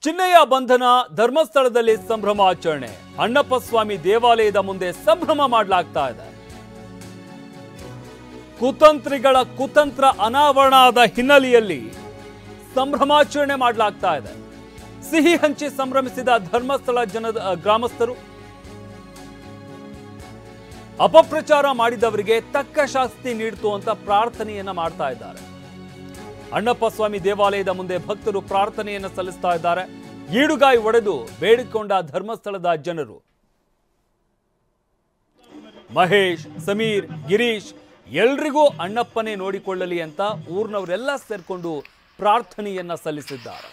ಚಿನ್ನಯ್ಯ ಬಂಧನ ಧರ್ಮಸ್ಥಳದಲ್ಲಿ ಸಂಭ್ರಮಾಚರಣೆ ಅಣ್ಣಪ್ಪ ಸ್ವಾಮಿ ದೇವಾಲಯದ ಮುಂದೆ ಸಂಭ್ರಮ ಮಾಡಲಾಗ್ತಾ ಇದೆ. ಕುತಂತ್ರಿಗಳ ಕುತಂತ್ರ ಅನಾವರಣದ ಹಿನ್ನೆಲೆಯಲ್ಲಿ ಸಂಭ್ರಮಾಚರಣೆ ಮಾಡಲಾಗ್ತಾ ಇದೆ. ಸಿಹಿ ಹಂಚಿ ಸಂಭ್ರಮಿಸಿದ ಧರ್ಮಸ್ಥಳ ಗ್ರಾಮಸ್ಥರು ಅಪಪ್ರಚಾರ ಮಾಡಿದವರಿಗೆ ತಕ್ಕ ಶಾಸ್ತಿ ನೀಡಿತು ಅಂತ ಪ್ರಾರ್ಥನೆಯನ್ನ ಮಾಡ್ತಾ ಇದ್ದಾರೆ. ಅಣ್ಣಪ್ಪ ಸ್ವಾಮಿ ದೇವಾಲಯದ ಮುಂದೆ ಭಕ್ತರು ಪ್ರಾರ್ಥನೆಯನ್ನು ಸಲ್ಲಿಸ್ತಾ ಇದ್ದಾರೆ. ಈಡುಗಾಯಿ ಒಡೆದು ಬೇಡಿಕೊಂಡ ಧರ್ಮಸ್ಥಳದ ಜನರು. ಮಹೇಶ್, ಸಮೀರ್, ಗಿರೀಶ್ ಎಲ್ರಿಗೂ ಅಣ್ಣಪ್ಪನೇ ನೋಡಿಕೊಳ್ಳಲಿ ಅಂತ ಊರಿನವರೆಲ್ಲ ಸೇರ್ಕೊಂಡು ಪ್ರಾರ್ಥನೆಯನ್ನ ಸಲ್ಲಿಸಿದ್ದಾರೆ.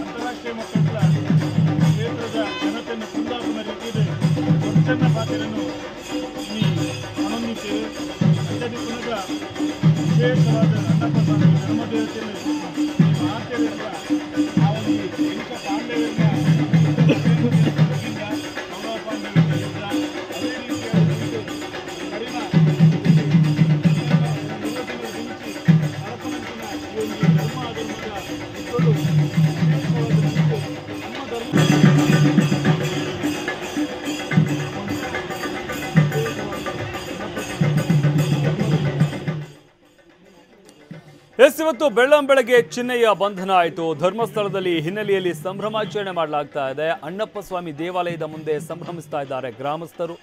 ಅಂತಾರಾಷ್ಟ್ರೀಯ ಮಟ್ಟದ ಕ್ಷೇತ್ರದ ಜನತೆಯನ್ನು ಕುಂದಾಪುರ ರೀತಿಯಲ್ಲಿ ದೊಡ್ಡ ಪಾತ್ರವನ್ನು ಆನಂದಿದ್ದೇವೆ. ಅತ್ಯಧಿಕ ವಿಶೇಷವಾದ ಅಣ್ಣಪ್ಪ ಸ್ವಾಮಿ ಧರ್ಮದೇವತೆಯನ್ನು ಆಚರಣೆಯಿಂದ ಆ ಒಂದು ಎಂಕ ಪಾಂಡವ್ಯದಿಂದ ಕೌರವ ಪಾಂಡವ್ಯದ ಯುದ್ಧ ಅದೇ ರೀತಿಯಾದ ಕಡಿನ ಈ ಒಂದು ಧರ್ಮ ಅಧರ್ಮದ ಇಬ್ಬರು ಇವತ್ತು ಬೆಳ್ಳಂಬೆಳಗ್ಗೆ ಚಿನ್ನಯ್ಯ ಬಂಧನ ಆಯಿತು. ಧರ್ಮಸ್ಥಳದಲ್ಲಿ ಹಿನ್ನೆಲೆಯಲ್ಲಿ ಸಂಭ್ರಮಾಚರಣೆ ಮಾಡಲಾಗ್ತಾ ಇದೆ. ಅಣ್ಣಪ್ಪ ಸ್ವಾಮಿ ದೇವಾಲಯದ ಮುಂದೆ ಸಂಭ್ರಮಿಸ್ತಾ ಇದ್ದಾರೆ ಗ್ರಾಮಸ್ಥರು.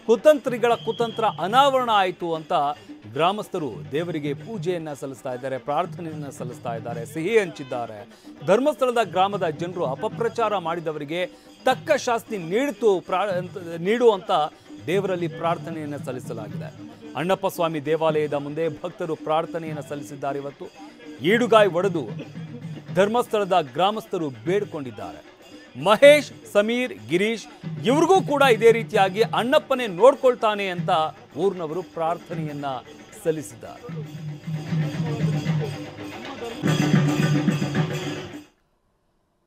ಕುತಂತ್ರಿಗಳ ಕುತಂತ್ರ ಅನಾವರಣ ಆಯಿತು ಅಂತ ಗ್ರಾಮಸ್ಥರು ದೇವರಿಗೆ ಪೂಜೆಯನ್ನ ಸಲ್ಲಿಸ್ತಾ ಇದ್ದಾರೆ, ಪ್ರಾರ್ಥನೆಯನ್ನ ಸಲ್ಲಿಸ್ತಾ ಇದ್ದಾರೆ, ಸಿಹಿ ಹಂಚಿದ್ದಾರೆ. ಧರ್ಮಸ್ಥಳದ ಗ್ರಾಮದ ಜನರು ಅಪಪ್ರಚಾರ ಮಾಡಿದವರಿಗೆ ತಕ್ಕ ಶಾಸ್ತಿ ನೀಡುವಂತ ದೇವರಲ್ಲಿ ಪ್ರಾರ್ಥನೆಯನ್ನು ಸಲ್ಲಿಸಲಾಗಿದೆ. ಅಣ್ಣಪ್ಪ ಸ್ವಾಮಿ ದೇವಾಲಯದ ಮುಂದೆ ಭಕ್ತರು ಪ್ರಾರ್ಥನೆಯನ್ನು ಸಲ್ಲಿಸಿದ್ದಾರೆ. ಇವತ್ತು ಈಡುಗಾಯಿ ಒಡೆದು ಧರ್ಮಸ್ಥಳದ ಗ್ರಾಮಸ್ಥರು ಬೇಡಿಕೊಂಡಿದ್ದಾರೆ. ಮಹೇಶ್, ಸಮೀರ್, ಗಿರೀಶ್ ಇವ್ರಿಗೂ ಕೂಡ ಇದೇ ರೀತಿಯಾಗಿ ಅಣ್ಣಪ್ಪನೇ ನೋಡ್ಕೊಳ್ತಾನೆ ಅಂತ ಊರಿನವರು ಪ್ರಾರ್ಥನೆಯನ್ನ ಸಲ್ಲಿಸಿದ್ದಾರೆ.